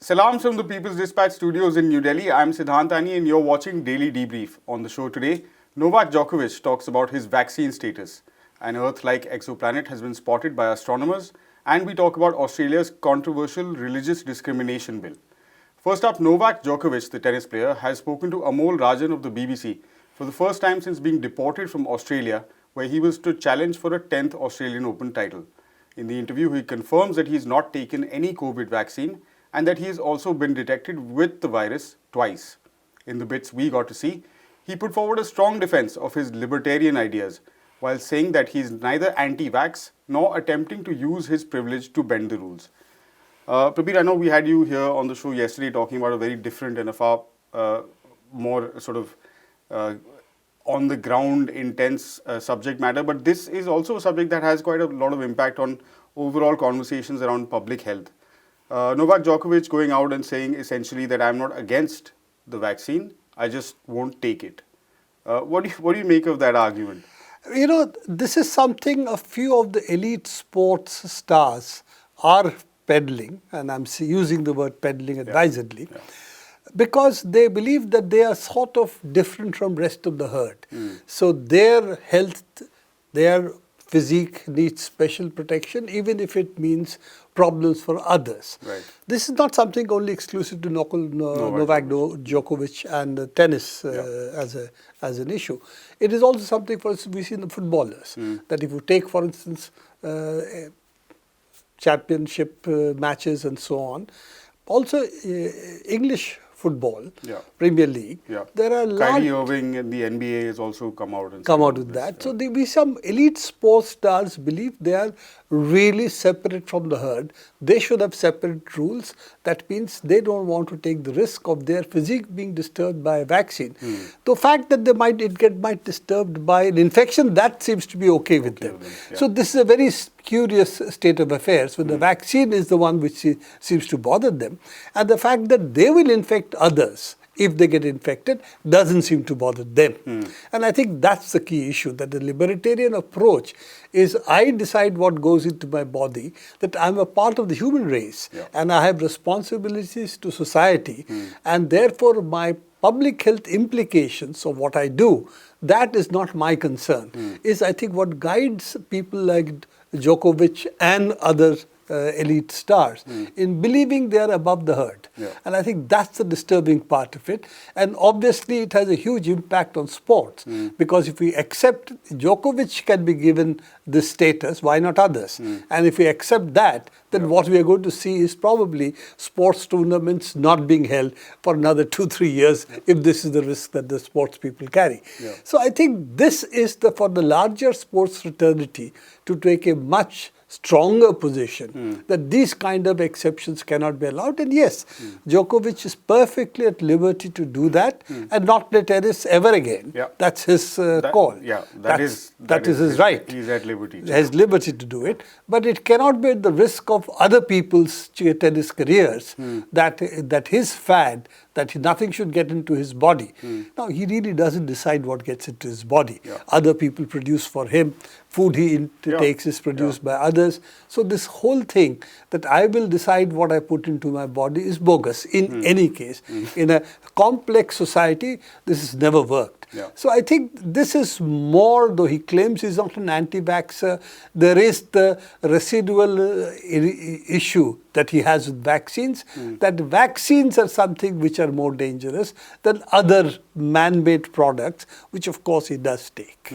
Salams from the People's Dispatch studios in New Delhi. I'm Siddhantani and you're watching Daily Debrief. On the show today, Novak Djokovic talks about his vaccine status. An Earth-like exoplanet has been spotted by astronomers, and we talk about Australia's controversial religious discrimination bill. First up, Novak Djokovic, the tennis player, has spoken to Amol Rajan of the BBC for the first time since being deported from Australia, where he was to challenge for a 10th Australian Open title. In the interview, he confirms that he's not taken any COVID vaccine and that he has also been detected with the virus twice. In the bits we got to see, he put forward a strong defense of his libertarian ideas while saying that he is neither anti-vax nor attempting to use his privilege to bend the rules. Prabir, I know we had you here on the show yesterday talking about a very different and a far more sort of on the ground intense subject matter, but this is also a subject that has quite a lot of impact on overall conversations around public health. Novak Djokovic going out and saying essentially that I'm not against the vaccine, I just won't take it. What do you make of that argument? You know, this is something a few of the elite sports stars are peddling, and I'm using the word peddling advisedly, because they believe that they are sort of different from rest of the herd. So their health, their physique needs special protection, even if it means problems for others. Right. This is not something only exclusive to Novak Djokovic and tennis as an issue. It is also something for us we see in the footballers. That if you take, for instance, championship matches and so on, also English football, Premier League, there are Kyrie Irving in the NBA has also come out with that. So some elite sports stars believe they are really separate from the herd. They should have separate rules. That means they don't want to take the risk of their physique being disturbed by a vaccine. The fact that they might disturbed by an infection, that seems to be okay with them. So this is a very curious state of affairs when the vaccine is the one which seems to bother them, and the fact that they will infect others if they get infected doesn't seem to bother them. And I think that's the key issue, that the libertarian approach is I decide what goes into my body, that I'm a part of the human race and I have responsibilities to society, and therefore my public health implications of what I do, that is not my concern. Is I think what guides people like Djokovic and other elite stars in believing they are above the herd. And I think that's the disturbing part of it. And obviously it has a huge impact on sports, because if we accept Djokovic can be given this status, why not others? And if we accept that, then what we are going to see is probably sports tournaments not being held for another 2-3 years if this is the risk that the sports people carry. So I think this is for the larger sports fraternity to take a much stronger position that these kind of exceptions cannot be allowed. And yes, Djokovic is perfectly at liberty to do that and not play tennis ever again. That's his call. That is his right. He's at liberty. He has liberty to do it. But it cannot be at the risk of other people's tennis careers that his fad, that nothing should get into his body. Now, he really doesn't decide what gets into his body. Other people produce for him. Food he takes is produced by others. So this whole thing that I will decide what I put into my body is bogus in any case. In a complex society, this has never worked. So I think this is more, though he claims he's not an anti-vaxxer, there is the residual issue that he has with vaccines, that vaccines are something which are more dangerous than other man-made products, which of course he does take.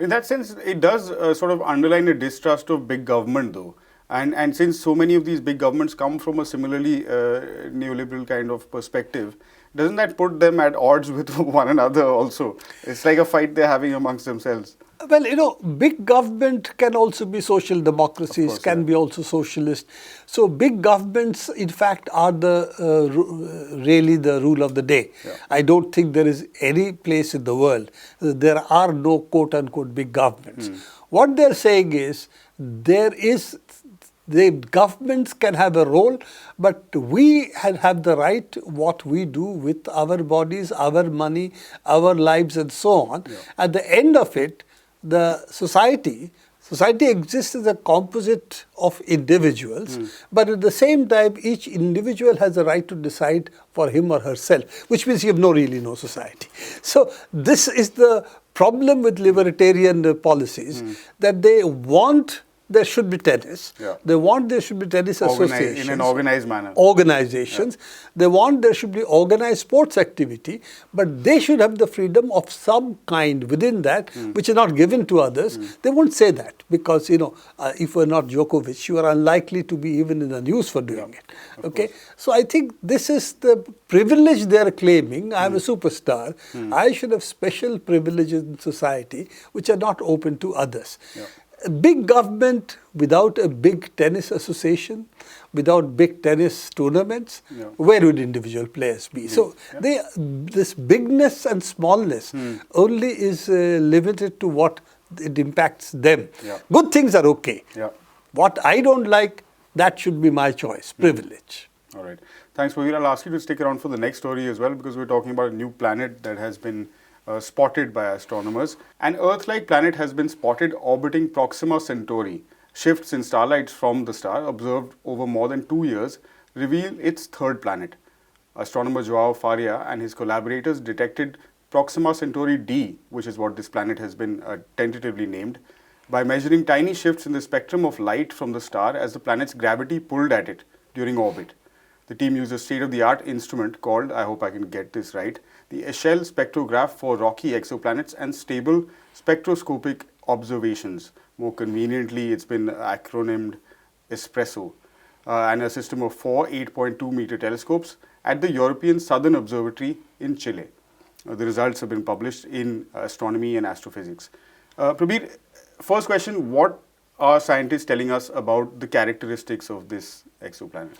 In that sense, it does sort of underline a distrust of big government, though. And since so many of these big governments come from a similarly neoliberal kind of perspective, doesn't that put them at odds with one another also? It's like a fight they're having amongst themselves. Well, you know, big government can also be social democracies, can be also socialist. So big governments, in fact, are really the rule of the day. I don't think there is any place in the world there are no quote-unquote big governments. What they're saying is the governments can have a role, but we have the right, what we do with our bodies, our money, our lives and so on. At the end of it, the society Society exists as a composite of individuals, but at the same time, each individual has a right to decide for him or herself, which means you have really no society. So this is the problem with libertarian policies, that they want there should be tennis. Yeah. They want there should be tennis associations. In an organized manner. Organizations. Yeah. They want there should be organized sports activity, but they should have the freedom of some kind within that, which is not given to others. They won't say that because, if you're not Djokovic, you are unlikely to be even in the news for doing it. Okay? So I think this is the privilege they are claiming. I'm a superstar. I should have special privileges in society which are not open to others. Yeah. A big government without a big tennis association, without big tennis tournaments, where would individual players be? So this bigness and smallness only is limited to what it impacts them. Yeah. Good things are okay. Yeah. What I don't like, that should be my choice, privilege. All right. Thanks, Praveen. I'll ask you to stick around for the next story as well, because we're talking about a new planet that has been spotted by astronomers. An Earth-like planet has been spotted orbiting Proxima Centauri. Shifts in starlight from the star, observed over more than 2 years, reveal its third planet. Astronomer Joao Faria and his collaborators detected Proxima Centauri D, which is what this planet has been tentatively named, by measuring tiny shifts in the spectrum of light from the star as the planet's gravity pulled at it during orbit. The team used a state-of-the-art instrument called, I hope I can get this right, the Echelle spectrograph for rocky exoplanets and stable spectroscopic observations. More conveniently, it's been acronymed ESPRESSO, and a system of 4 8.2-meter telescopes at the European Southern Observatory in Chile. The results have been published in Astronomy and Astrophysics. Prabir, first question, what are scientists telling us about the characteristics of this exoplanet?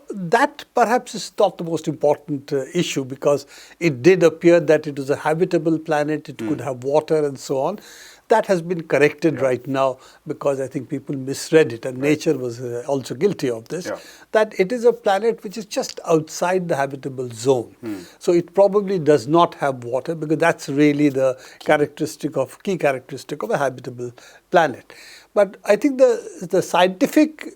That perhaps is not the most important issue, because it did appear that it was a habitable planet, it could have water and so on. That has been corrected right now, because I think people misread it, and nature was also guilty of this, that it is a planet which is just outside the habitable zone. So it probably does not have water, because that's really the key characteristic of a habitable planet. But I think the scientific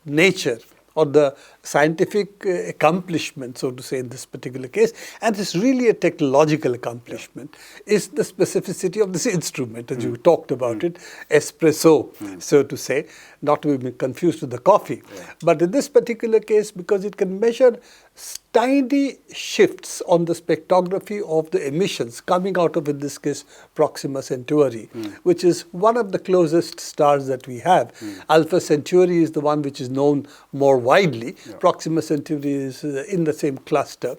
nature or the scientific accomplishment, so to say, in this particular case, and it's really a technological accomplishment, is the specificity of this instrument, as you talked about it, espresso, so to say, not to be confused with the coffee. But in this particular case, because it can measure tiny shifts on the spectrography of the emissions coming out of, in this case, Proxima Centauri, which is one of the closest stars that we have. Alpha Centauri is the one which is known more widely. Proxima Centauri is in the same cluster.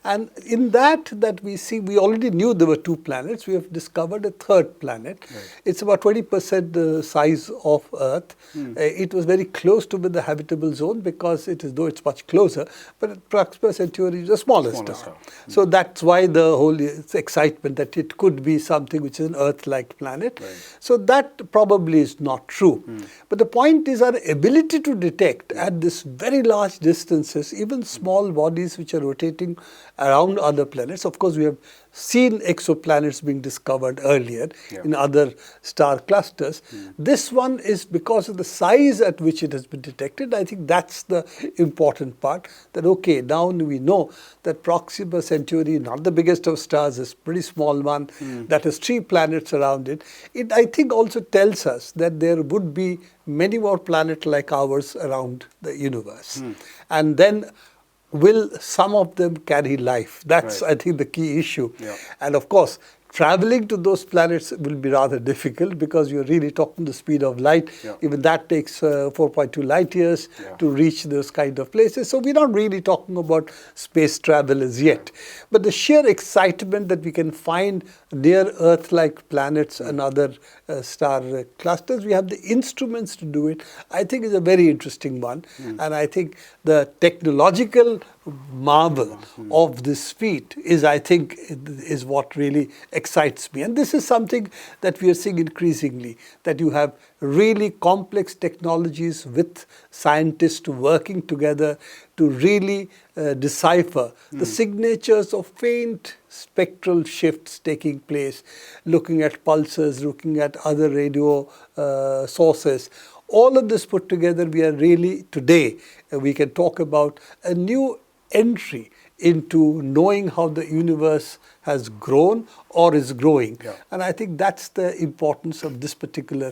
And in that we see, we already knew there were two planets. We have discovered a third planet. It's about 20% the size of Earth. It was very close to the habitable zone, because though it's much closer, but Proxima Centauri is a smaller star. So that's why the whole excitement that it could be something which is an Earth-like planet. So that probably is not true. But the point is, our ability to detect at this very large distances, even small bodies which are rotating around other planets. Of course, we have seen exoplanets being discovered earlier in other star clusters. This one is because of the size at which it has been detected. I think that's the important part, that okay, now we know that Proxima Centauri, not the biggest of stars, is a pretty small one, that has 3 planets around it. It, I think, also tells us that there would be many more planets like ours around the universe. And then will some of them carry life? That's, I think, the key issue. And of course, traveling to those planets will be rather difficult, because you're really talking the speed of light. Even that takes 4.2 light years to reach those kind of places. So we're not really talking about space travel as yet. But the sheer excitement that we can find near Earth-like planets and other star clusters, we have the instruments to do it, I think is a very interesting one. And I think the technological marvel of this feat is, I think, is what really excites me. And this is something that we are seeing increasingly, that you have really complex technologies with scientists working together to really decipher the signatures of faint spectral shifts taking place, looking at pulses, looking at other radio sources. All of this put together, we are really, today, we can talk about a new entry into knowing how the universe has grown or is growing. Yeah. And I think that's the importance of this particular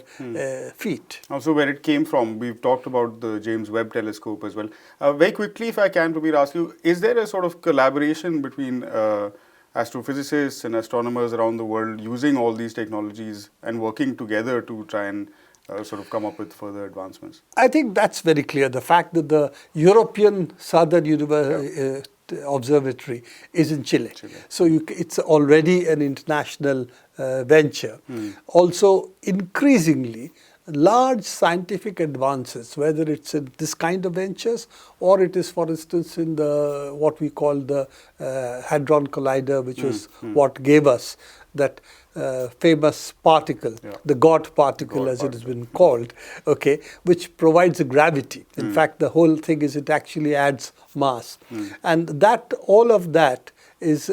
feat. Also, where it came from, we've talked about the James Webb Telescope as well. Very quickly, if I can, Prabir, ask you, is there a sort of collaboration between astrophysicists and astronomers around the world using all these technologies and working together to try and sort of come up with further advancements? I think that's very clear. The fact that the European Southern Observatory is in Chile. So it's already an international venture. Also, increasingly, large scientific advances, whether it's in this kind of ventures or it is, for instance, in the what we call the Hadron Collider, which was what gave us that famous particle, the God particle, as it has been called, okay, which provides a gravity. In fact, the whole thing is it actually adds mass. And that, all of that is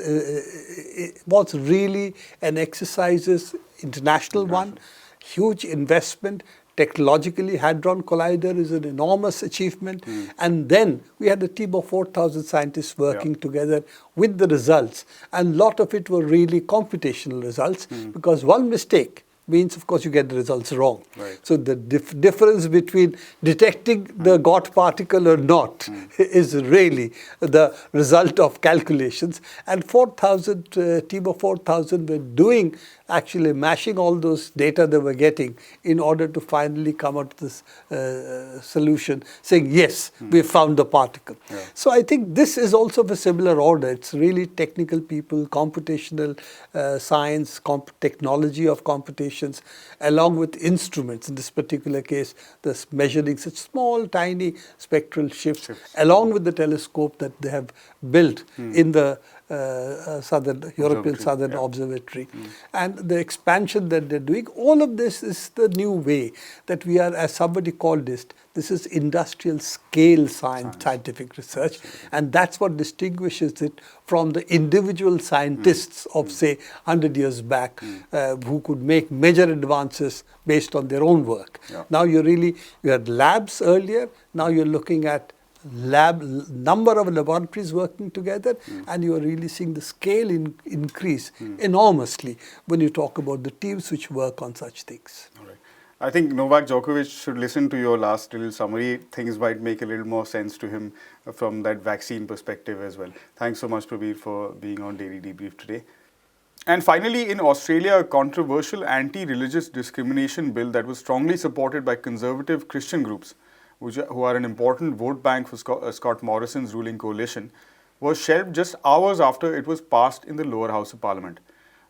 was really an international one, huge investment. Technologically, Hadron Collider is an enormous achievement. And then we had a team of 4,000 scientists working together with the results. And a lot of it were really computational results, because one mistake means, of course, you get the results wrong. Right. So the difference between detecting the God particle or not is really the result of calculations. And 4,000, team of 4,000 were doing, actually mashing all those data they were getting in order to finally come out with this solution saying, yes, we found the particle. So I think this is also of a similar order. It's really technical people, computational science, technology of computations, along with instruments. In this particular case, this measuring such small, tiny spectral shifts, along with the telescope that they have built in the European Southern Observatory. And the expansion that they're doing, all of this is the new way that we are, as somebody called it, this is industrial scale scientific research. And that's what distinguishes it from the individual scientists of, say, 100 years back, who could make major advances based on their own work. Now you had labs earlier, now you're looking at number of laboratories working together, and you are really seeing the scale increase enormously when you talk about the teams which work on such things. All right. I think Novak Djokovic should listen to your last little summary. Things might make a little more sense to him from that vaccine perspective as well. Thanks so much, Prabir, for being on Daily Debrief today. And finally, in Australia, a controversial anti-religious discrimination bill that was strongly supported by conservative Christian groups, who are an important vote bank for Scott Morrison's ruling coalition, was shelved just hours after it was passed in the lower house of parliament.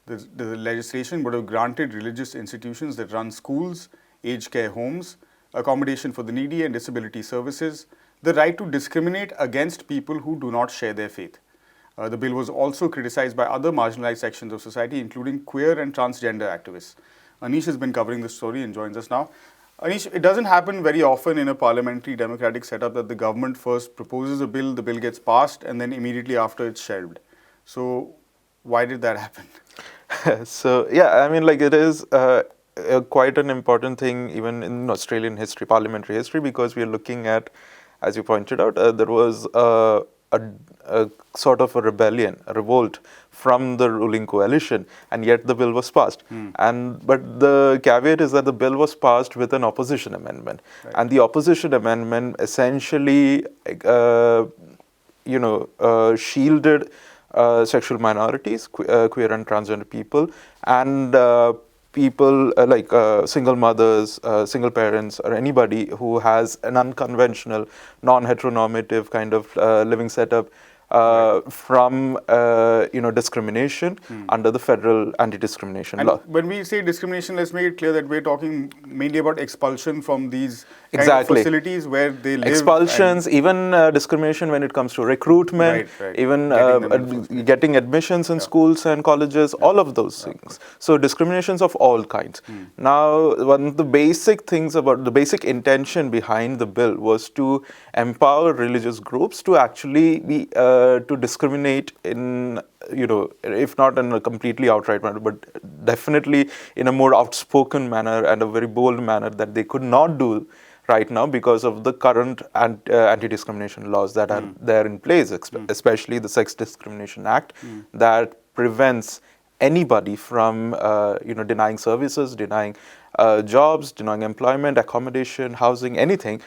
The legislation would have granted religious institutions that run schools, aged care homes, accommodation for the needy and disability services, the right to discriminate against people who do not share their faith. The bill was also criticized by other marginalized sections of society, including queer and transgender activists. Anish has been covering this story and joins us now. Anish, it doesn't happen very often in a parliamentary democratic setup that the government first proposes a bill, the bill gets passed, and then immediately after it's shelved. So why did that happen? So, yeah, I mean, like, it is quite an important thing even in Australian history, parliamentary history, because we are looking at, as you pointed out, there was a sort of a rebellion, a revolt from the ruling coalition, and yet the bill was passed. But the caveat is that the bill was passed with an opposition amendment, and the opposition amendment essentially, shielded sexual minorities, queer and transgender people, and people like single mothers, single parents, or anybody who has an unconventional, non-heteronormative kind of living setup, from discrimination under the federal anti-discrimination And law. when we say discrimination, let's make it clear that we're talking mainly about expulsion from these kind Exactly. of facilities where they live. Expulsions, even discrimination when it comes to recruitment, Right. even Getting them in the first place. getting admissions in schools and colleges, all of those things. So discriminations of all kinds. Now, one of the basic things about the basic intention behind the bill was to empower religious groups to actually be to discriminate in, if not in a completely outright manner, but definitely in a more outspoken manner and a very bold manner that they could not do right now because of the current anti-discrimination laws that are there in place, especially the Sex Discrimination Act that prevents anybody from denying services, denying jobs, denying employment, accommodation, housing, anything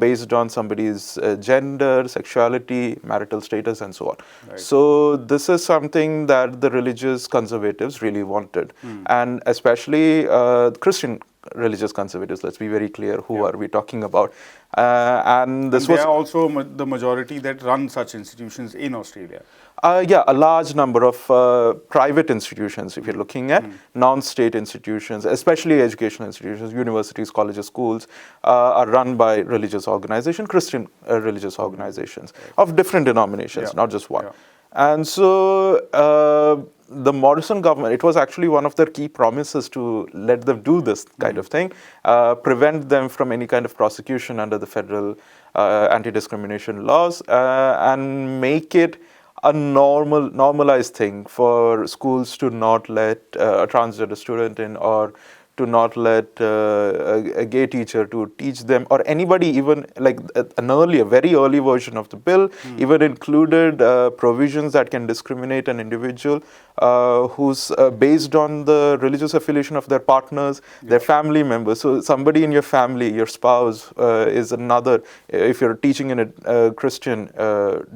based on somebody's gender, sexuality, marital status, and so on. Right. So this is something that the religious conservatives really wanted, and especially Christian religious conservatives. Let's be very clear who are we talking about. And this they was are also the majority that run such institutions in Australia. a large number of private institutions, if you're looking at non-state institutions, especially educational institutions, universities, colleges, schools, are run by religious organizations, Christian religious organizations of different denominations, not just one. Yeah. And so the Morrison government, it was actually one of their key promises to let them do this kind of thing, prevent them from any kind of prosecution under the federal anti-discrimination laws, and make it a normalized thing for schools to not let a transgender student in, or to not let a gay teacher to teach them, or anybody, even like very early version of the bill even included provisions that can discriminate an individual who's based on the religious affiliation of their partners, their family members. So somebody in your family, your spouse is another, if you're teaching in a Christian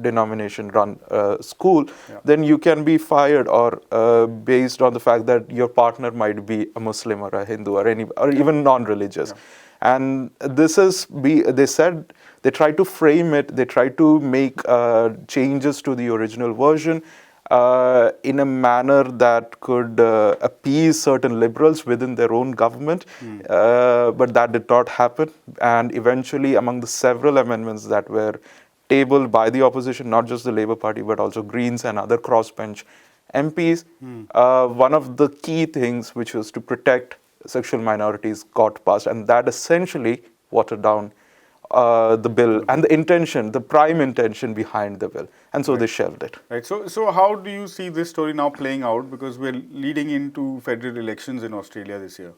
denomination run school, then you can be fired, or based on the fact that your partner might be a Muslim or a Hindu or even non-religious. And this is, they said, they try to frame it, they try to make changes to the original version in a manner that could appease certain liberals within their own government, but that did not happen. And eventually, among the several amendments that were tabled by the opposition, not just the Labour Party, but also Greens and other crossbench MPs, one of the key things, which was to protect sexual minorities, got passed, and that essentially watered down the bill and the intention, the prime intention behind the bill, and so they shelved it. Right. So how do you see this story now playing out? Because we're leading into federal elections in Australia this year.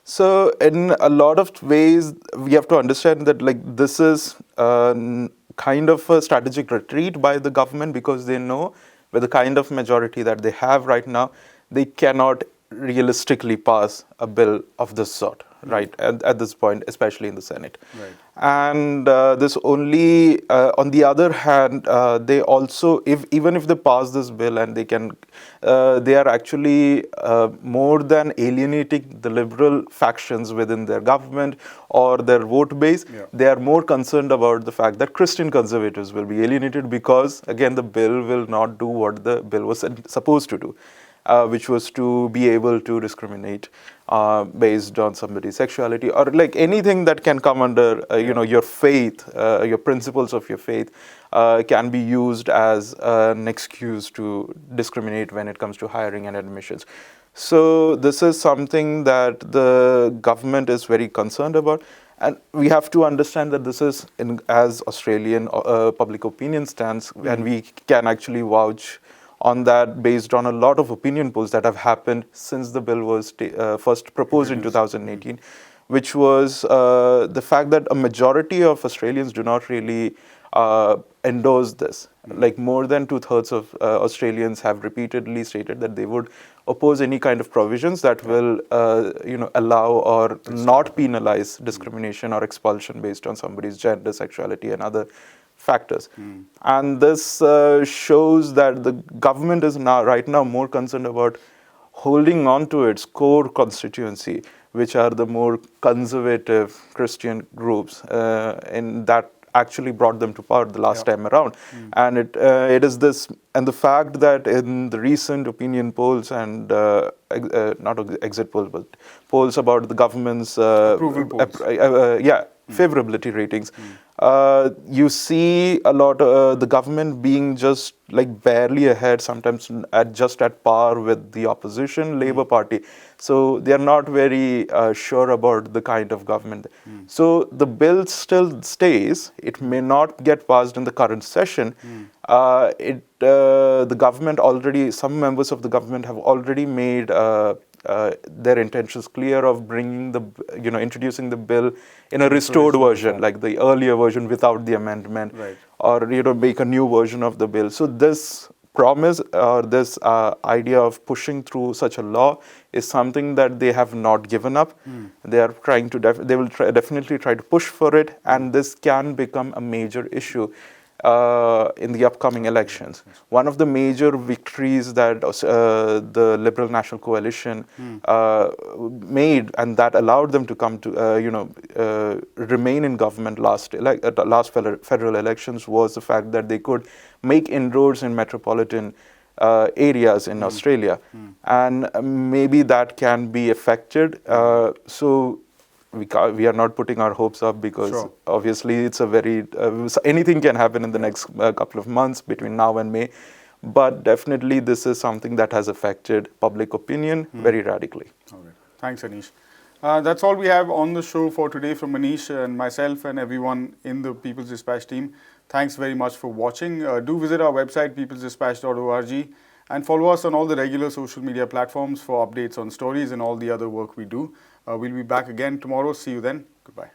So in a lot of ways, we have to understand that this is kind of a strategic retreat by the government, because they know with the kind of majority that they have right now, they cannot realistically pass a bill of this sort, right, at this point, especially in the Senate. Right. And this only, on the other hand, they also, even if they pass this bill and they can, they are actually more than alienating the liberal factions within their government or their vote base, they are more concerned about the fact that Christian conservatives will be alienated, because, again, the bill will not do what the bill was supposed to do. Which was to be able to discriminate based on somebody's sexuality, or anything that can come under your faith, your principles of your faith can be used as an excuse to discriminate when it comes to hiring and admissions. So this is something that the government is very concerned about. And we have to understand that this is, as Australian public opinion stands, and we can actually vouch on that based on a lot of opinion polls that have happened since the bill was first proposed in 2018, which was the fact that a majority of Australians do not really endorse this. More than 2/3 of Australians have repeatedly stated that they would oppose any kind of provisions that will allow or not penalize discrimination or expulsion based on somebody's gender, sexuality, and other factors. And this shows that the government is right now more concerned about holding on to its core constituency, which are the more conservative Christian groups, in that actually brought them to power the last time around. And it is this, and the fact that in the recent opinion polls and not exit polls, but polls about the government's Approval polls. favorability ratings, you see a lot the government being just like barely ahead, sometimes just at par with the opposition Labour Party. So they are not very sure about the kind of government. So the bill still stays. It may not get passed in the current session. The government already, some members of the government have already made their intentions clear of bringing introducing the bill in a restored version, like the earlier version without the amendment, or make a new version of the bill. So this promise or this idea of pushing through such a law is something that they have not given up. They are trying to they will definitely try to push for it, and this can become a major issue in the upcoming elections. One of the major victories that the Liberal National Coalition made, and that allowed them to come to remain in government last federal elections, was the fact that they could make inroads in metropolitan areas in Australia, and maybe that can be affected. So we are not putting our hopes up, because obviously it's a very anything can happen in the next couple of months between now and May, but definitely this is something that has affected public opinion very radically. All right. Thanks, Anish. That's all we have on the show for today from Anish and myself and everyone in the People's Dispatch team. Thanks very much for watching. Do visit our website peoplesdispatch.org and follow us on all the regular social media platforms for updates on stories and all the other work we do. We'll be back again tomorrow. See you then. Goodbye.